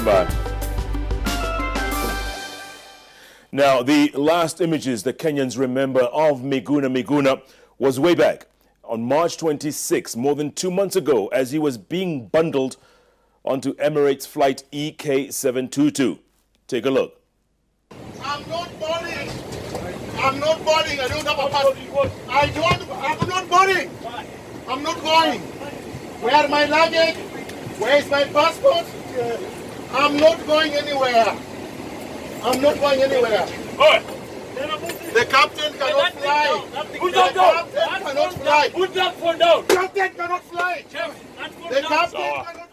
Stand by. Now, the last images the Kenyans remember of Miguna was way back on March 26, more than 2 months ago, as he was being bundled onto Emirates flight EK722. Take a look. I'm not boarding. I'm not boarding. I don't have a passport. I'm not boarding. I'm not going. Where my luggage? Where's my passport? I'm not going anywhere. I'm not going anywhere. The captain cannot fly. Put that down. The captain cannot fly. Put that phone down. The captain cannot fly. The captain cannot fly.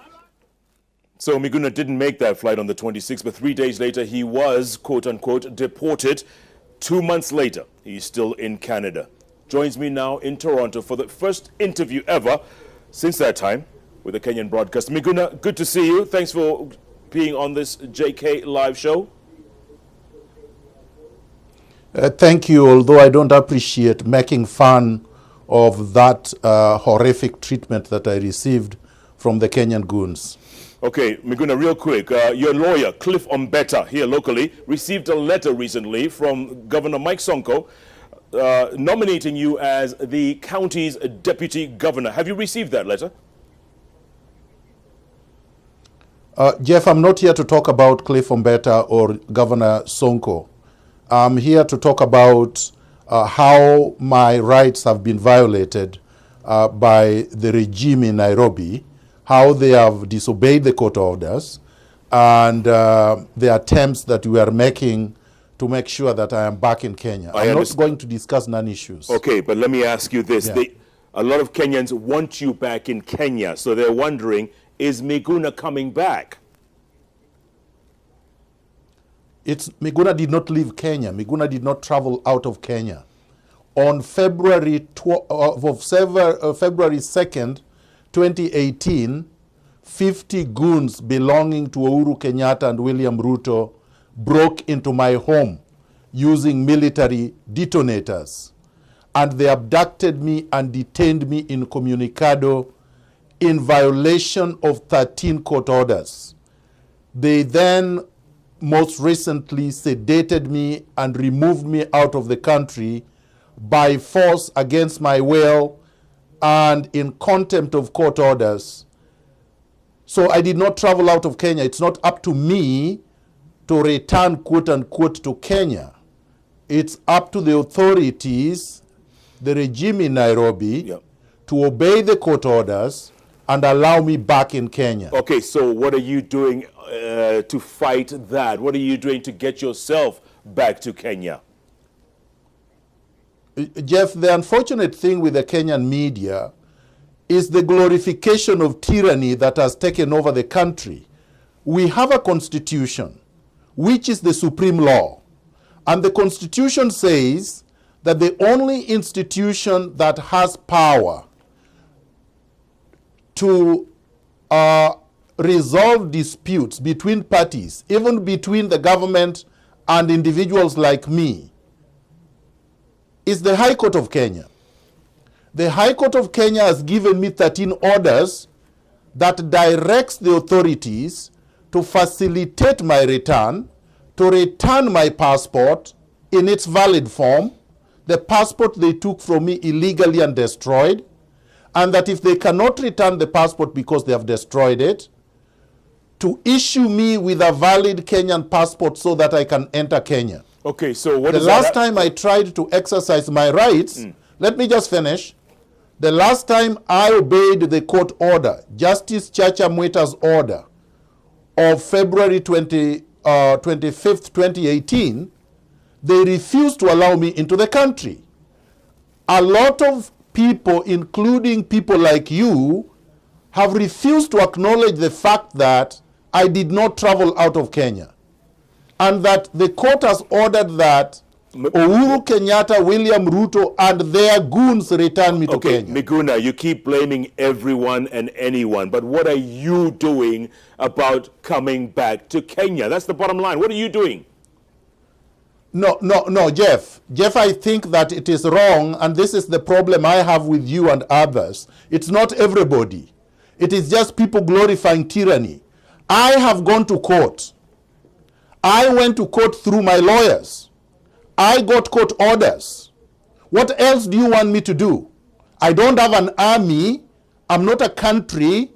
So Miguna didn't make that flight on the 26th, but 3 days later he was, quote-unquote, deported. 2 months later, he's still in Canada. Joins me now in Toronto for the first interview ever since that time with the Kenyan broadcaster. Miguna, good to see you. Thanks for being on this JK live show. Thank you, although I don't appreciate making fun of that horrific treatment that I received from the Kenyan goons. Okay, Miguna, real quick. Your lawyer, Cliff Ombeta, here locally, received a letter recently from Governor Mike Sonko nominating you as the county's deputy governor. Have you received that letter? Jeff, I'm not here to talk about Cliff Ombeta or Governor Sonko. I'm here to talk about how my rights have been violated by the regime in Nairobi, how they have disobeyed the court orders, and the attempts that we are making to make sure that I am back in Kenya. I'm not going to discuss non-issues. Okay, but let me ask you this. Yeah. A lot of Kenyans want you back in Kenya, so they're wondering, is Miguna coming back? Miguna did not leave Kenya. Miguna did not travel out of Kenya. On February 2nd, 2018, 50 goons belonging to Uhuru Kenyatta and William Ruto broke into my home using military detonators. And they abducted me and detained me in Communicado in violation of 13 court orders. They then most recently sedated me and removed me out of the country by force against my will and in contempt of court orders. So I did not travel out of Kenya. It's not up to me to return, quote unquote, to Kenya. It's up to the authorities, the regime in Nairobi, to obey the court orders and allow me back in Kenya. Okay, so what are you doing to fight that? What are you doing to get yourself back to Kenya? Jeff, the unfortunate thing with the Kenyan media is the glorification of tyranny that has taken over the country. We have a constitution, which is the supreme law. And the constitution says that the only institution that has power to resolve disputes between parties, even between the government and individuals like me, is the High Court of Kenya. The High Court of Kenya has given me 13 orders that directs the authorities to facilitate my return, to return my passport in its valid form, the passport they took from me illegally and destroyed, and that if they cannot return the passport because they have destroyed it, to issue me with a valid Kenyan passport so that I can enter Kenya. Okay, so what the is last time I tried to exercise my rights, let me just finish. The last time I obeyed the court order, Justice Chacha Mwita's order of February 25th, 2018, they refused to allow me into the country. A lot of people, including people like you, have refused to acknowledge the fact that I did not travel out of Kenya, and that the court has ordered that Uhuru Kenyatta, William Ruto, and their goons return me to Kenya. Miguna, you keep blaming everyone and anyone, but what are you doing about coming back to Kenya? That's the bottom line. What are you doing? No, Jeff. Jeff, I think that it is wrong, and this is the problem I have with you and others. It's not everybody. It is just people glorifying tyranny. I have gone to court. I went to court through my lawyers. I got court orders. What else do you want me to do? I don't have an army. I'm not a country.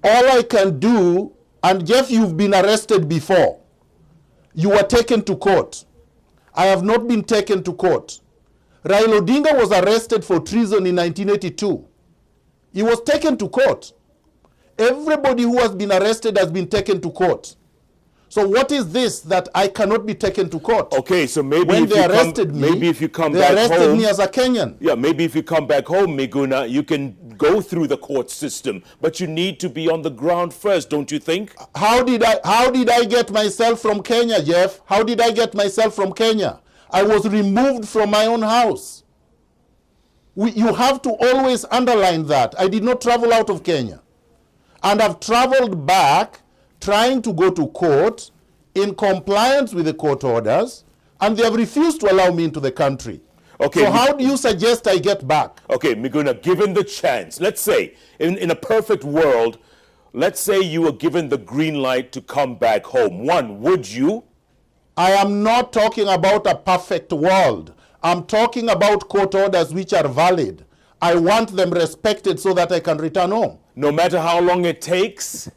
All I can do, and Jeff, you've been arrested before. You were taken to court. I have not been taken to court. Raila Odinga was arrested for treason in 1982. He was taken to court. Everybody who has been arrested has been taken to court. So what is this that I cannot be taken to court? Okay, so maybe when if they you arrested come, me, maybe if you come they back arrested home, me as a Kenyan. Yeah, maybe if you come back home, Miguna, you can go through the court system, but you need to be on the ground first, don't you think? How did I get myself from Kenya, Jeff? How did I get myself from Kenya? I was removed from my own house. You have to always underline that. I did not travel out of Kenya. And I've traveled back trying to go to court in compliance with the court orders, and they have refused to allow me into the country. Okay. So how do you suggest I get back? Okay, Miguna, given the chance, let's say, in a perfect world, let's say you were given the green light to come back home. One, would you? I am not talking about a perfect world. I'm talking about court orders which are valid. I want them respected so that I can return home. No matter how long it takes?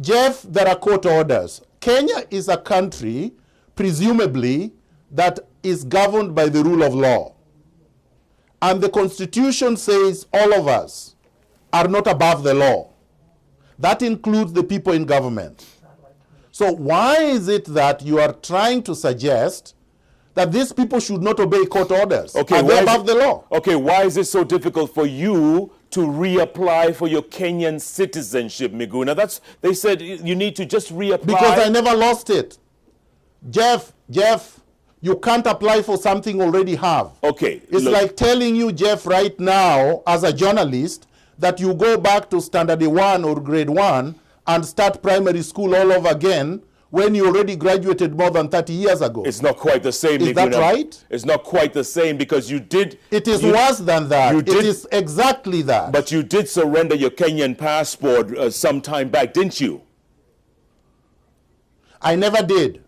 Jeff, there are court orders. Kenya is a country, presumably, that is governed by the rule of law. And the Constitution says all of us are not above the law. That includes the people in government. So why is it that you are trying to suggest that these people should not obey court orders? Okay, are they above the law? Okay, why is it so difficult for you to reapply for your Kenyan citizenship, Miguna? They said you need to just reapply. Because I never lost it. Jeff, you can't apply for something you already have. Okay. It's like telling you, Jeff, right now, as a journalist, that you go back to standard 1 or grade 1 and start primary school all over again when you already graduated more than 30 years ago. It's not quite the same, Is that right? It's not quite the same because you did... It is worse than that. It is exactly that. But you did surrender your Kenyan passport some time back, didn't you? I never did.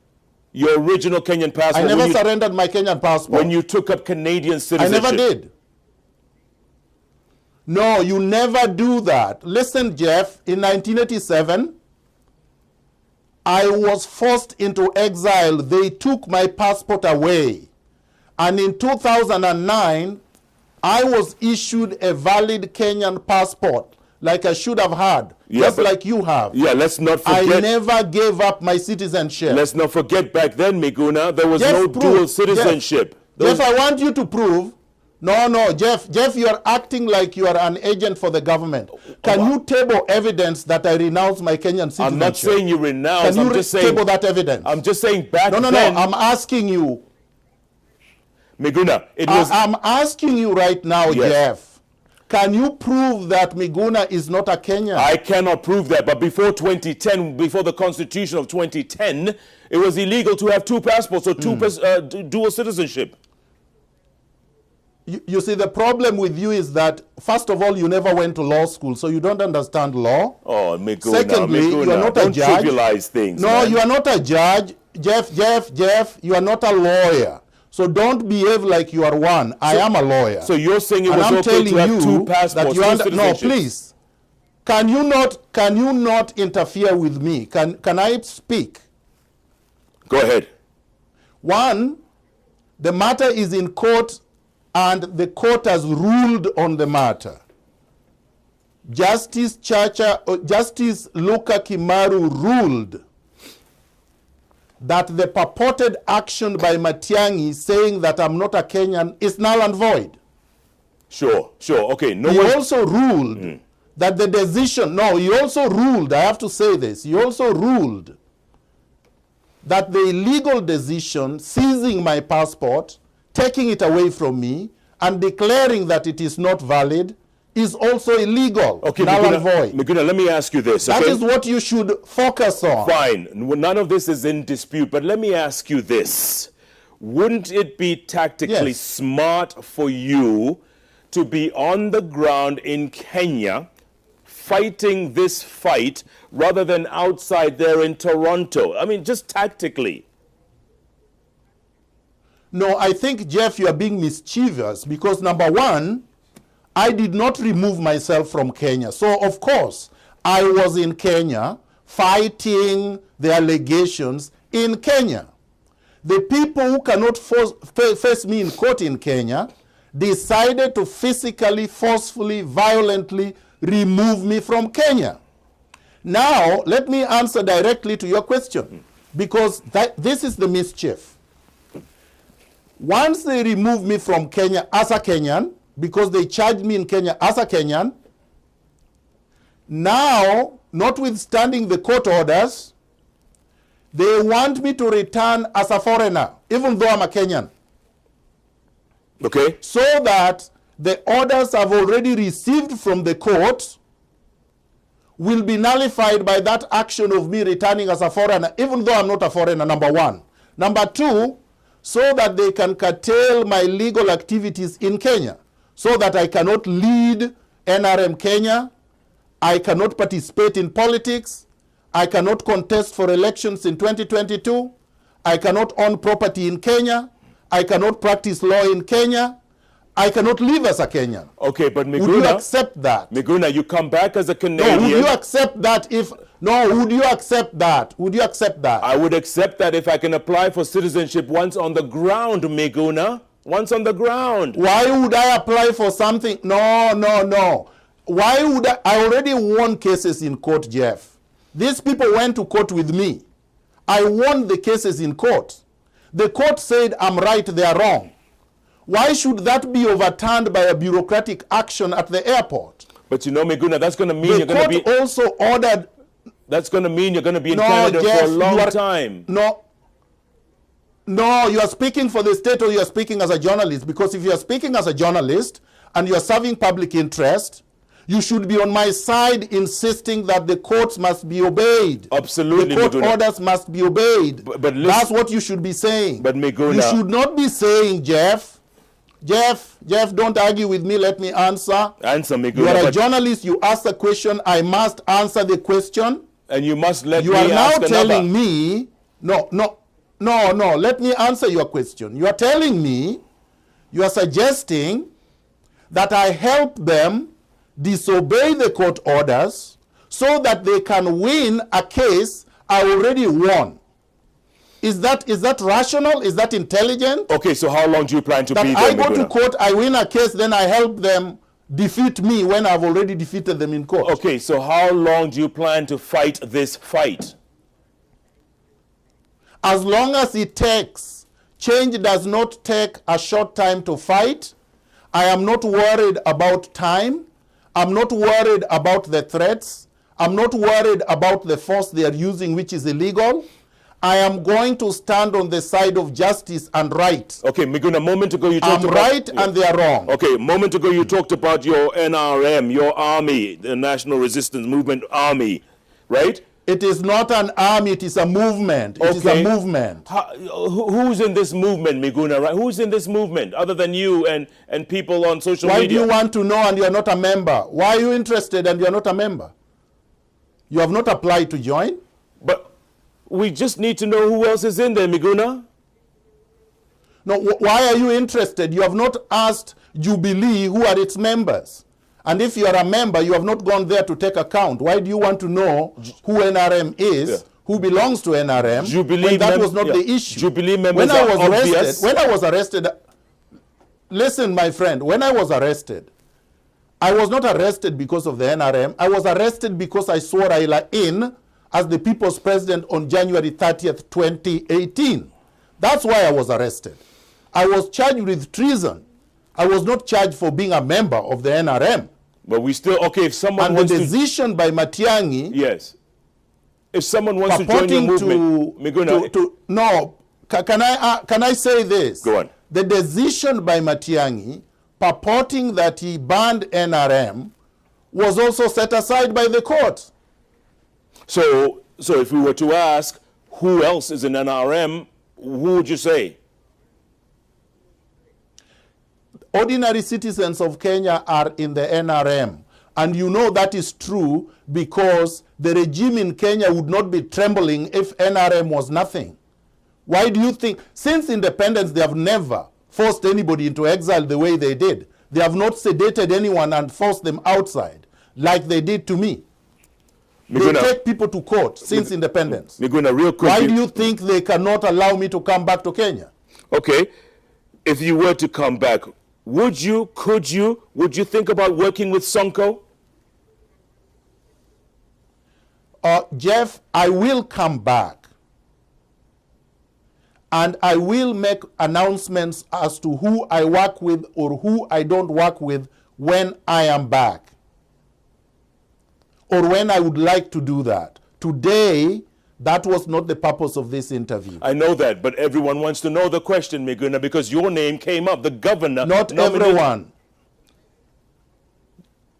Your original Kenyan passport... I never surrendered my Kenyan passport. When you took up Canadian citizenship... I never did. No, you never do that. Listen, Jeff, in 1987... I was forced into exile. They took my passport away. And in 2009, I was issued a valid Kenyan passport, like I should have had, just like you have. Yeah, let's not forget. I never gave up my citizenship. Let's not forget back then, Miguna, there was no dual citizenship. Jeff, I want you to prove. No, Jeff, you are acting like you are an agent for the government. Can you table evidence that I renounce my Kenyan citizenship? I'm not saying you renounce. Can you table that evidence? I'm just saying back then. No, I'm asking you. Miguna, I'm asking you right now, yes. Jeff. Can you prove that Miguna is not a Kenyan? I cannot prove that, but before 2010, before the Constitution of 2010, it was illegal to have two passports or dual citizenship. You see, the problem with you is that, first of all, you never went to law school, so you don't understand law. Oh, Miguna, Secondly, you are not a judge. Don't trivialize things, No, man. you are not a judge. Jeff, you are not a lawyer. So don't behave like you are one. I am a lawyer. So you're saying it was I'm okay to have two passports, no, please. Can you not interfere with me? Can I speak? Go ahead. One, the matter is in court, and the court has ruled on the matter. Justice Luka Kimaru ruled that the purported action by Matiang'i saying that I'm not a Kenyan is null and void. Sure. Okay. He also ruled that the decision, he also ruled, I have to say this, he also ruled that the illegal decision seizing my passport, taking it away from me, and declaring that it is not valid is also illegal, null and void. Miguna, let me ask you this. That is what you should focus on. Fine. None of this is in dispute, but let me ask you this. Wouldn't it be tactically smart for you to be on the ground in Kenya fighting this fight rather than outside there in Toronto? I mean, just tactically. No, I think, Jeff, you are being mischievous because, number one, I did not remove myself from Kenya. So, of course, I was in Kenya fighting the allegations in Kenya. The people who cannot face me in court in Kenya decided to physically, forcefully, violently remove me from Kenya. Now, let me answer directly to your question, because this is the mischief. Once they remove me from Kenya as a Kenyan, because they charged me in Kenya as a Kenyan, now, notwithstanding the court orders, they want me to return as a foreigner, even though I'm a Kenyan. Okay. So that the orders I've already received from the court will be nullified by that action of me returning as a foreigner, even though I'm not a foreigner, number one. Number two, so that they can curtail my legal activities in Kenya, so that I cannot lead NRM Kenya, I cannot participate in politics, I cannot contest for elections in 2022, I cannot own property in Kenya, I cannot practice law in Kenya, I cannot live as a Kenyan. Okay, but Miguna... Would you accept that? Miguna, you come back as a Canadian... No, would you accept that if... No, would you accept that? Would you accept that? I would accept that if I can apply for citizenship once on the ground, Miguna. Once on the ground. Why would I apply for something? No. Why would I already won cases in court, Jeff. These people went to court with me. I won the cases in court. The court said I'm right, they are wrong. Why should that be overturned by a bureaucratic action at the airport? But you know, Miguna, that's going to mean you're going to be... The court also ordered... That's going to mean you're going to be in Canada Jeff, for a long time. No, you are speaking for the state or you are speaking as a journalist. Because if you are speaking as a journalist and you are serving public interest, you should be on my side insisting that the courts must be obeyed. Absolutely, the court Miguna. orders must be obeyed. But listen, that's what you should be saying. But Miguna... You should not be saying, Jeff, don't argue with me. Let me answer. Answer, Miguna. You are a journalist. You ask a question. I must answer the question. And you must let me You are now ask telling another. me... No. Let me answer your question. You are telling me, you are suggesting that I help them disobey the court orders so that they can win a case I already won. Is that rational? Is that intelligent? Okay, so how long do you plan to be there, I go Miguna? to court, I win a case, then I help them defeat me when I've already defeated them in court. Okay, so how long do you plan to fight this fight? As long as it takes. Change does not take a short time to fight. I am not worried about time. I'm not worried about the threats. I'm not worried about the force they are using, which is illegal. I am going to stand on the side of justice and right. Okay, Miguna, a moment ago you talked I'm about... right and they are wrong. Okay, a moment ago you talked about your NRM, your army, the National Resistance Movement Army, right? It is not an army, it is a movement. It is a movement. Who's in this movement, Miguna, right? Who's in this movement other than you and people on social Why media? do you want to know and you are not a member? Why are you interested and you are not a member? You have not applied to join? But we just need to know who else is in there, Miguna. No, why are you interested? You have not asked Jubilee who are its members. And if you are a member, you have not gone there to take account. Why do you want to know who NRM is, who belongs to NRM, Jubilee when that was not the issue? Jubilee members when I was are obvious. When I was arrested, listen, my friend, when I was arrested, I was not arrested because of the NRM. I was arrested because I swore Raila in as the people's president on January 30th, 2018. That's why I was arrested. I was charged with treason. I was not charged for being a member of the NRM. But we still, okay, if someone and wants the decision by Matiang'i... Yes. If someone wants to join your movement, Miguna... No, can I say this? Go on. The decision by Matiang'i purporting that he banned NRM was also set aside by the court. So if we were to ask who else is in NRM, who would you say? Ordinary citizens of Kenya are in the NRM. And you know that is true because the regime in Kenya would not be trembling if NRM was nothing. Why do you think, since independence, they have never forced anybody into exile the way they did. They have not sedated anyone and forced them outside like they did to me. Miguna, they take people to court since independence. Miguna, real quick. Why do you think they cannot allow me to come back to Kenya? Okay. If you were to come back, would you think about working with Sonko? Jeff, I will come back. And I will make announcements as to who I work with or who I don't work with when I am back. Or when I would like to do that. Today, that was not the purpose of this interview. I know that, but everyone wants to know the question, Miguna, because your name came up. The governor... Not everyone.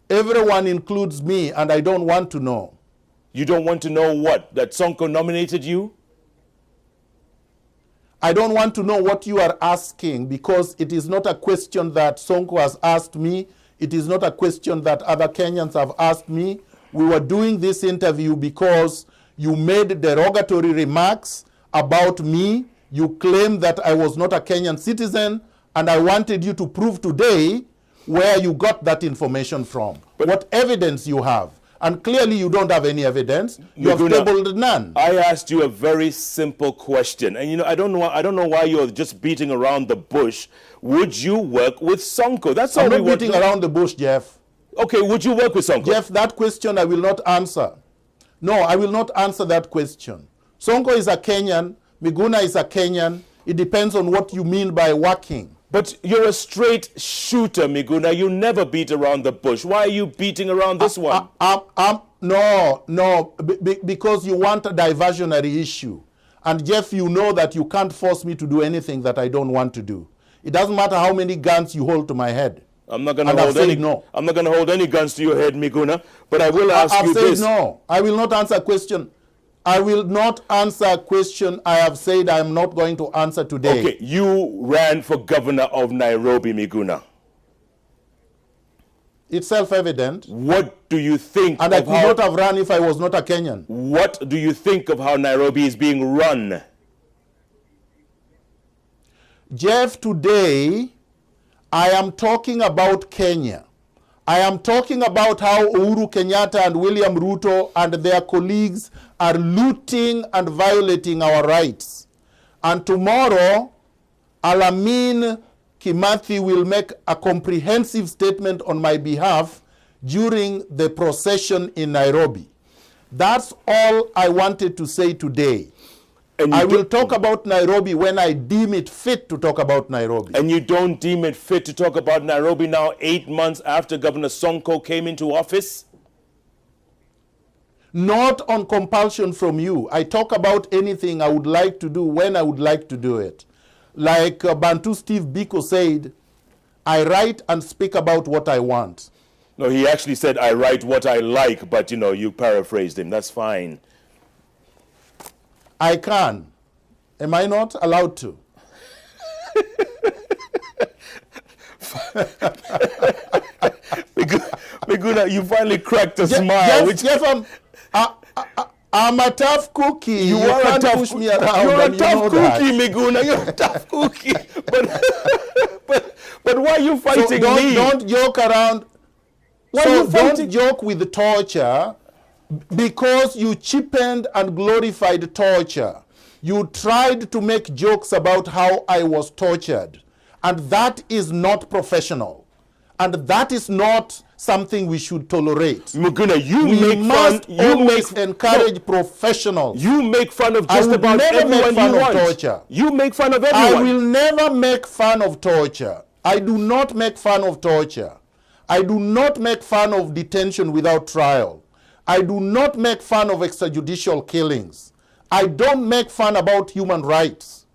Everyone includes me, and I don't want to know. You don't want to know what? That Sonko nominated you? I don't want to know what you are asking because it is not a question that Sonko has asked me. It is not a question that other Kenyans have asked me. We were doing this interview because you made derogatory remarks about me. You claimed that I was not a Kenyan citizen, and I wanted you to prove today where you got that information from. But what evidence you have. And clearly you don't have any evidence. You have tabled none. I asked you a very simple question. And I don't know why you're just beating around the bush. Would you work with Sonko? That's all. I'm not beating around the bush, Jeff. Okay, would you work with Sonko? Jeff, that question I will not answer. No, I will not answer that question. Sonko is a Kenyan. Miguna is a Kenyan. It depends on what you mean by working. But you're a straight shooter, Miguna. You never beat around the bush. Why are you beating around this one? No, because you want a diversionary issue. And Jeff, you know that you can't force me to do anything that I don't want to do. It doesn't matter how many guns you hold to my head. I'm not going to hold any. No. I'm not going to hold any guns to your head, Miguna. But I will ask you this. No. I will not answer a question. I will not answer a question I have said I am not going to answer today. Okay, you ran for governor of Nairobi, Miguna. It's self-evident. What do you think And I could not have run if I was not a Kenyan. What do you think of how Nairobi is being run? Jeff, today I am talking about Kenya. I am talking about how Uhuru Kenyatta and William Ruto and their colleagues are looting and violating our rights. And tomorrow, Alamin Kimathi will make a comprehensive statement on my behalf during the procession in Nairobi. That's all I wanted to say today. I will talk about Nairobi when I deem it fit to talk about Nairobi. And you don't deem it fit to talk about Nairobi now 8 months after Governor Sonko came into office? Not on compulsion from you. I talk about anything I would like to do when I would like to do it. Like Bantu Steve Biko said, I write and speak about what I want. No, he actually said, I write what I like, but you paraphrased him. That's fine. I can. Am I not allowed to? Miguna, you finally cracked a smile. Yes, I'm a tough cookie. You are can't a tough push me around. You're a tough cookie, Miguna. You're a tough cookie. But why are you fighting me? Don't joke around. Don't joke with torture. Because you cheapened and glorified torture. You tried to make jokes about how I was tortured. And that is not professional. And that is not something we should tolerate. Miguna, we must always encourage professionals. You make fun of just about everyone you want. Torture. You make fun of everyone. I will never make fun of torture. I do not make fun of torture. I do not make fun of detention without trial. I do not make fun of extrajudicial killings. I don't make fun about human rights.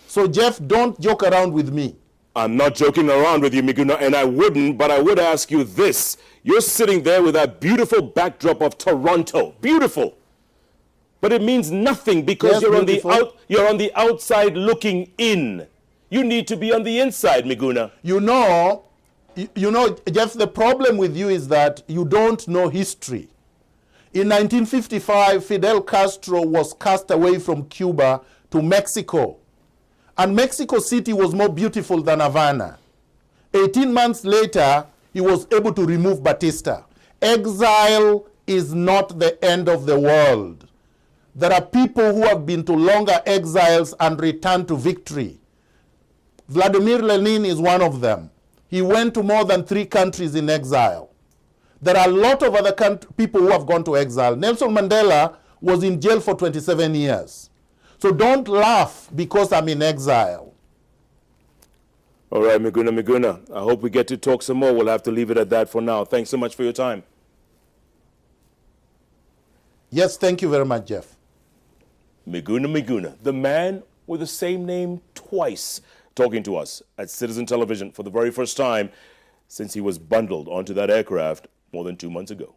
So, Jeff, don't joke around with me. I'm not joking around with you, Miguna, and I wouldn't, but I would ask you this. You're sitting there with that beautiful backdrop of Toronto. Beautiful. But it means nothing because you're on the outside looking in. You need to be on the inside, Miguna. You know, You know, Jeff, the problem with you is that you don't know history. In 1955, Fidel Castro was cast away from Cuba to Mexico. And Mexico City was more beautiful than Havana. 18 months later, he was able to remove Batista. Exile is not the end of the world. There are people who have been to longer exiles and returned to victory. Vladimir Lenin is one of them. He went to more than 3 countries in exile. There are a lot of other people who have gone to exile. Nelson Mandela was in jail for 27 years. So don't laugh because I'm in exile. All right, Miguna. I hope we get to talk some more. We'll have to leave it at that for now. Thanks so much for your time. Yes, thank you very much, Jeff. Miguna, the man with the same name twice, talking to us at Citizen Television for the very first time since he was bundled onto that aircraft more than 2 months ago.